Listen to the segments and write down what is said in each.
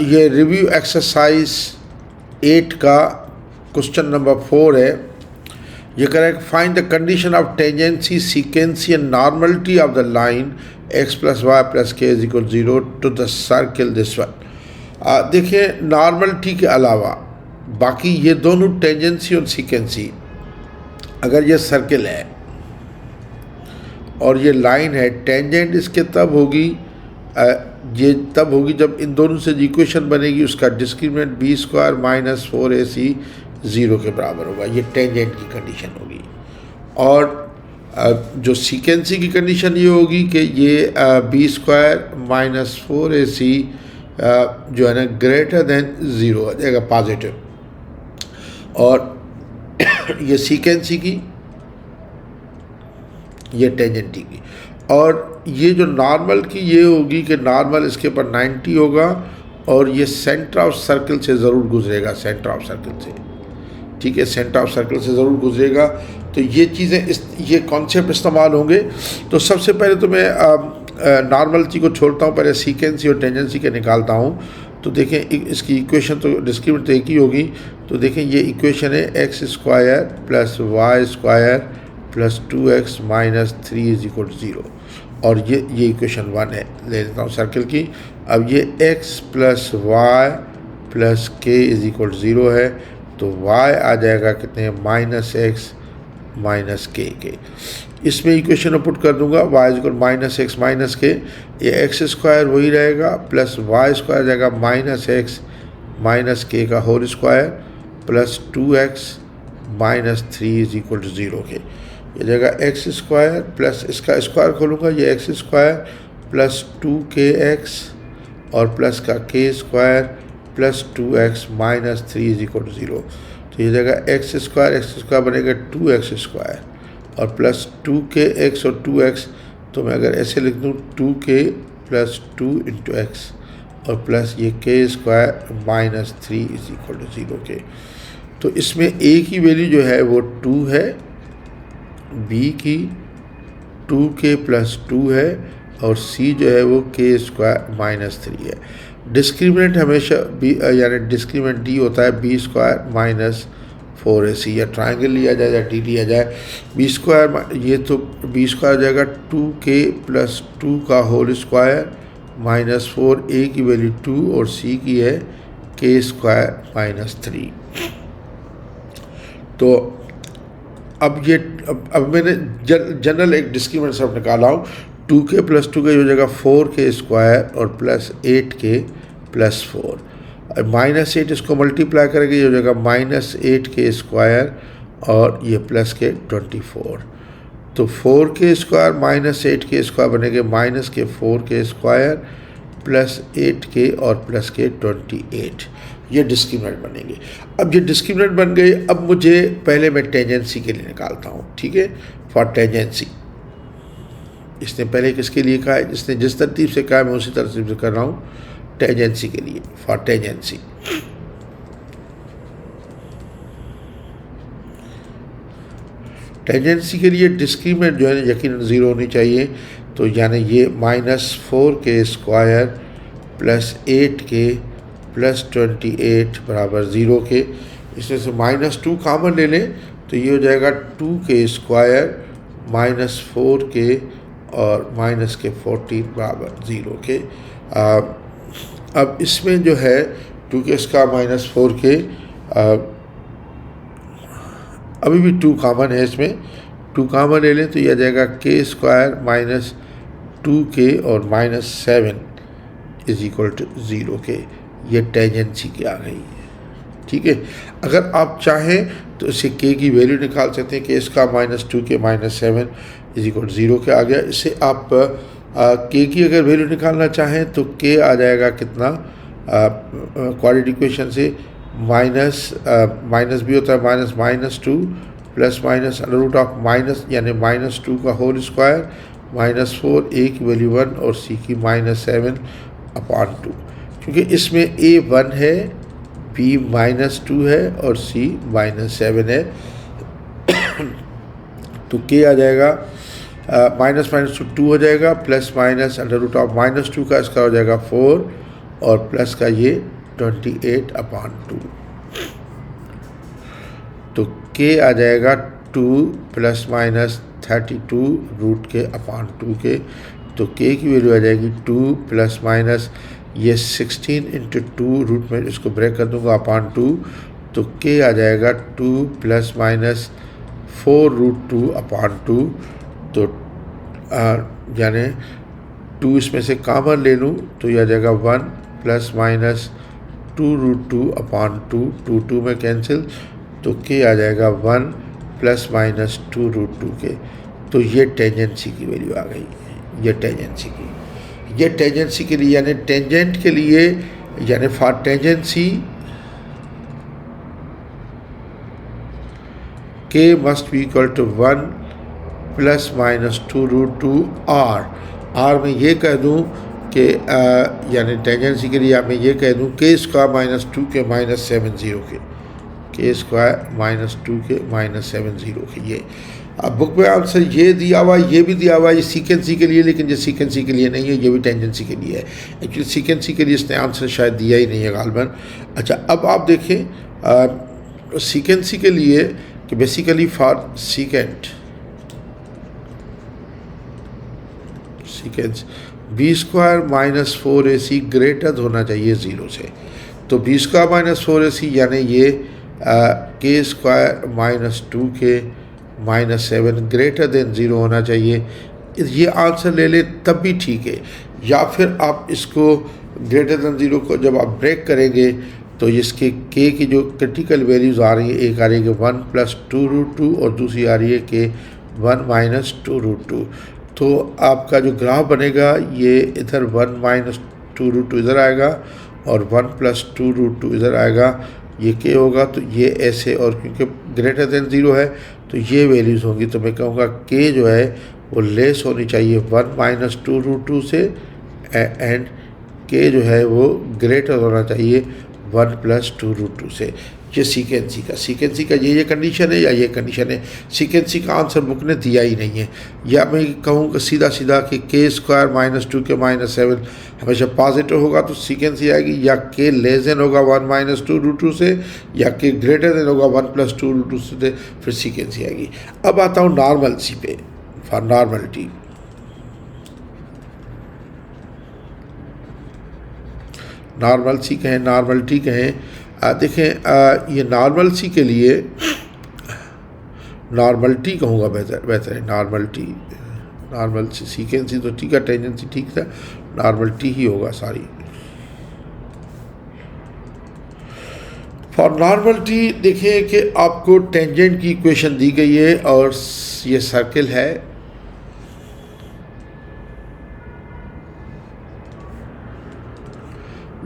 ये review exercise 8 का question number 4 है। ये correct find the condition of tangency secancy and normality of the line x plus Y plus K is equal 0 to the circle this one. देखिए, normality के अलावा बाकी ये दोनों टेंजेंसी और सीक्वेंसी, अगर ये सर्किल है और ये लाइन है, टेंजेंट इसके तब होगी ये तब होगी जब इन दोनों से इक्वेशन बनेगी, उसका discriminant B square minus 4ac 0 के बराबर होगा। ये टेंजेंट की कंडीशन होगी। और जो सीक्वेंसी की कंडीशन ये होगी कि ये बी स्क्वायर माइनस 4ac जो है ना ग्रेटर देन 0 हो जाएगा, पॉजिटिव। और ये सीक्वेंसी की, ये टेंजेंटी की। और ये जो नॉर्मल की ये होगी कि नॉर्मल इसके ऊपर 90 होगा और ये सेंटर ऑफ सर्कल से ज़रूर गुजरेगा, सेंटर ऑफ सर्कल से, ठीक है, सेंटर ऑफ सर्कल से ज़रूर गुजरेगा। तो ये चीज़ें ये कॉन्सेप्ट इस्तेमाल होंगे। तो सबसे पहले तो मैं नॉर्मलिटी को छोड़ता हूँ, पहले सीक्वेंसी और टेंजेंसी के निकालता हूँ। तो देखें इसकी इक्वेशन तो डिस्क्रिमिनेंट तो एक ही होगी। तो देखें ये इक्वेशन है x square plus y square plus 2x minus 3 is equal to 0। और ये इक्वेशन 1 है। ले लेता हूँ सर्कल की। अब ये x plus Y plus K is equal to 0 है, तो y आ जाएगा कितने, माइनस एक्स माइनस के। इसमें इक्वेशन में पुट कर दूंगा y is equal minus x minus k. ये एक्स स्क्वायर वही रहेगा प्लस वाई स्क्वायर जाएगा माइनस एक्स माइनस के का whole square plus 2x minus 3 is equal to 0 के। ये जाएगा एक्स स्क्वायर प्लस इसका स्क्वायर खोलूँगा, ये एक्स स्क्वायर प्लस 2kx और प्लस का k square plus 2x minus 3 is equal to 0। तो ये जाएगा एक्स स्क्वायर बनेगा 2x स्क्वायर और प्लस 2kx और 2x। तो मैं अगर ऐसे लिख दूँ 2k प्लस 2 इंटू एक्स और प्लस ये k square minus 3 is equal to 0 के। तो इसमें a की वैल्यू जो है वो 2 है, b की 2k प्लस 2 है और c जो है वो के स्क्वायर माइनस 3 है। डिस्क्रिमिनेंट हमेशा b यानी डिस्क्रिमिनेंट d होता है बी स्क्वायर माइनस 4ac, या ट्राइंगल लिया जाए या d लिया जाए। बी स्क्वायर, ये तो बी स्क्वायर हो जाएगा 2k प्लस 2 का होल स्क्वायर माइनस 4, a की वैल्यू 2 और c की है के स्क्वायर माइनस 3। तो अब मैंने जनरल एक डिस्क्रिमिनेंट सब निकाला हूँ। 2k प्लस 2k हो जाएगा 4k स्क्वायर और प्लस 8k प्लस 4 माइनस 8 इसको मल्टीप्लाई करेंगे, ये हो जाएगा माइनस 8k स्क्वायर और ये प्लस के 24। तो 4k square minus 8k square बनेंगे माइनस के 4k स्क्वायर प्लस 8k और प्लस के 28। ये डिस्क्रिमिनेंट बनेंगे। अब ये डिस्क्रिमिनेंट बन गए। अब मुझे पहले मैं टेंजेंसी के लिए निकालता हूँ, ठीक है। फॉर टेंजेंसी इसने पहले किसके लिए कहा है, जिसने जिस तरतीब से कहा है मैं उसी तरतीब से कर रहा हूँ टेंजेंसी के लिए। फॉर टेंजेंसी के लिए डिस्क्रिमिनेंट जो है यकीनन 0 होनी चाहिए। तो यानी ये minus 4k square plus 8k plus 28 बराबर 0 के। इसमें से माइनस 2 कॉमन ले लें तो ये हो जाएगा 2k स्क्वायर माइनस 4k और माइनस के 14 बराबर 0 के। अब इसमें जो है 2k इसका माइनस 4k, अभी भी 2 कॉमन है, इसमें 2 कॉमन ले लें तो यह आ जाएगा k स्क्वायर माइनस 2k और माइनस 7 इज इक्वल टू 0 के। ये टेंजेंसी की आ गई है, ठीक है। अगर आप चाहें तो इसे k की वैल्यू निकाल सकते हैं कि इसका minus 2k minus 7 is equal to 0 के आ गया। इससे आप k की अगर वैल्यू निकालना चाहें तो k आ जाएगा कितना, क्वाड्रेटिक इक्वेशन से माइनस भी होता है minus minus 2 plus minus under root of minus यानी माइनस 2 का होल स्क्वायर माइनस 4, a की वैल्यू 1 और c की माइनस 7 अपॉन 2। क्योंकि इसमें a 1 है, b माइनस 2 है और c माइनस 7 है। तो k आ जाएगा माइनस माइनस 2 हो जाएगा plus minus under root of minus 2 का इसका हो जाएगा 4 और प्लस का ये 28/2, तो के आ जाएगा 2 ± 32 रूट के अपान 2 के, तो के की वैल्यू आ जाएगी 2 ± ये 16 × 2 रूट में इसको ब्रेक कर दूंगा अपान 2, तो के आ जाएगा 2 ± 4 रूट 2 अपान 2, तो यानी 2 इसमें से कॉमन ले लूँ तो यह आ जाएगा 1 ± 2 रूट 2 अपान 2, 2 में कैंसिल, तो के आ जाएगा 1 ± 2 रूट 2 के। तो ये टेंजेंसी की वैल्यू आ गई, ये टेंजेंसी की, ये टेंजेंसी के लिए यानी टेंजेंट के लिए यानी for tangency k must be equal to 1 ± 2 root 2 r में ये कह दूँ कि यानी टेंजेंसी के लिए मैं ये कह दूँ के स्क्वायर -2 के -70 के स्क्वायर -2 के -70 के। ये अब बुक में आंसर ये दिया हुआ, ये भी दिया हुआ, ये सीकेंसी के लिए, लेकिन ये सीकेंसी के लिए नहीं है, ये भी टेंजेंसी के लिए है। एक्चुअली सीकेंसी के लिए इसने आंसर शायद दिया ही नहीं है गालबन। अच्छा, अब आप देखें सीकेंसी के लिए कि basically for secant b² - 4ac greater होना चाहिए 0 से, तो b² - 4ac यानी ये k² - 2 के -7 ग्रेटर देन 0 होना चाहिए। ये आंसर ले ले तब भी ठीक है, या फिर आप इसको ग्रेटर देन 0 को जब आप ब्रेक करेंगे तो इसके k की जो क्रिटिकल वैल्यूज़ आ रही है, एक आ रही है 1 + 2 रूट 2 और दूसरी आ रही है कि 1 - 2 रूट 2। तो आपका जो ग्राफ बनेगा ये इधर 1 - 2 रूट 2 इधर आएगा और 1 + 2 रूट 2 इधर आएगा, ये के होगा, तो ये ऐसे, और क्योंकि ग्रेटर देन 0 है तो ये वैल्यूज़ होंगी, तो मैं कहूँगा के जो है वो लेस होनी चाहिए 1 - 2 रूट 2 से, एंड के जो है वो ग्रेटर होना चाहिए 1 + 2 रूट 2 से। ये सीकेंसी का ये कंडीशन है या ये कंडीशन है। सीकेंसी का आंसर बुक ने दिया ही नहीं है, या मैं कहूँ सीधा सीधा कि k² - 2 के -7 हमेशा पॉजिटिव होगा तो सीकेंसी आएगी, या के लेस देन होगा 1 - 2 रूट 2 से, या के ग्रेटर देन होगा 1 + 2 रूट 2 से, फिर सीकेंसी आएगी। अब आता हूँ नॉर्मलसी पे, फॉर नॉर्मलिटी। नॉर्मलसी कहें, नॉर्मलिटी कहें, देखें ये नॉर्मलसी के लिए नॉर्मलिटी कहूँगा बेहतर है, नॉर्मलसी। सीकेंसी तो ठीक है, टेंजेंसी ठीक था, नॉर्मलिटी ही होगा सारी। फॉर नॉर्मलिटी देखें कि आपको टेंजेंट की इक्वेशन दी गई है और ये सर्किल है,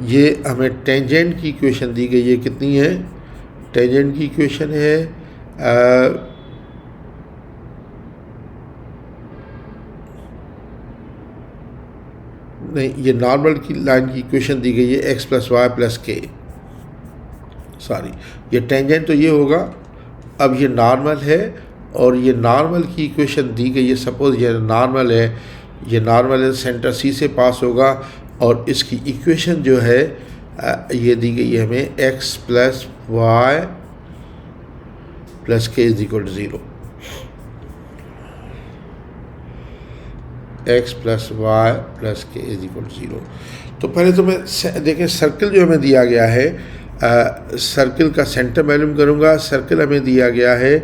ये हमें टेंजेंट की इक्वेशन दी गई है, कितनी है टेंजेंट की इक्वेशन है नहीं, ये नॉर्मल की लाइन की इक्वेशन दी गई है x + y + k, सॉरी ये टेंजेंट तो ये होगा। अब ये नॉर्मल है और ये नॉर्मल की इक्वेशन दी गई है, सपोज ये नॉर्मल है, ये नॉर्मल है, सेंटर सी से पास होगा और इसकी इक्वेशन जो है ये दी गई है हमें x + y + k = 0, x + y + k = 0। तो पहले तो मैं देखें सर्किल जो हमें दिया गया है, सर्किल का सेंटर मालूम करूँगा। सर्किल हमें दिया गया है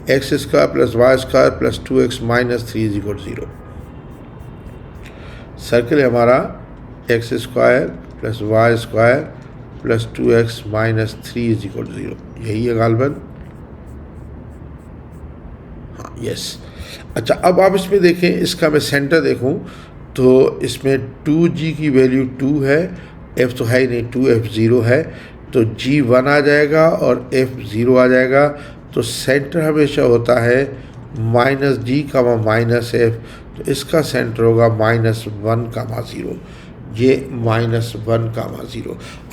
x² + y² + 2x - 3 = 0। सर्किल है हमारा x² + y² + 2x - 3 = 0, यही है गालबन, हाँ यस। अच्छा, अब आप इसमें देखें, इसका मैं सेंटर देखूं तो इसमें 2g की वैल्यू 2 है, f तो है ही नहीं, 2f0 है, तो g 1 आ जाएगा और f 0 आ जाएगा। तो सेंटर हमेशा होता है -g, -f, तो इसका सेंटर होगा -1, -0, ये -1,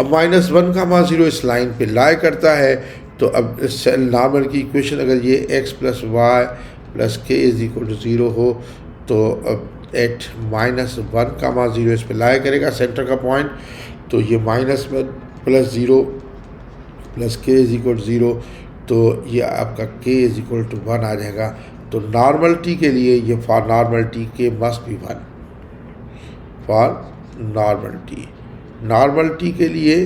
अब -1, इस लाइन पे लाई करता है। तो अब नॉर्मल की इक्वेशन अगर ये x + y + k = 0 हो तो अब एट -1, 0 इस पे लाई करेगा सेंटर का पॉइंट, तो ये माइनस में plus zero plus K is equal to zero, तो ये आपका के इज इक्वल टू 1 आ जाएगा। तो नॉर्मल टी के लिए ये फॉर नॉर्मल टी के must B 1 for normal T के लिए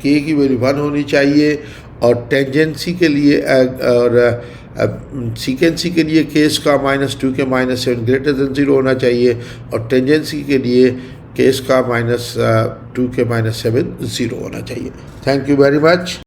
के की वैल्यू 1 होनी चाहिए, और टेंजेंसी के लिए और सीकेंसी के लिए केस का -2 के -7 ग्रेटर देन 0 होना चाहिए, और टेंजेंसी के लिए केस का -2 के -7 0 होना चाहिए। Thank you very much.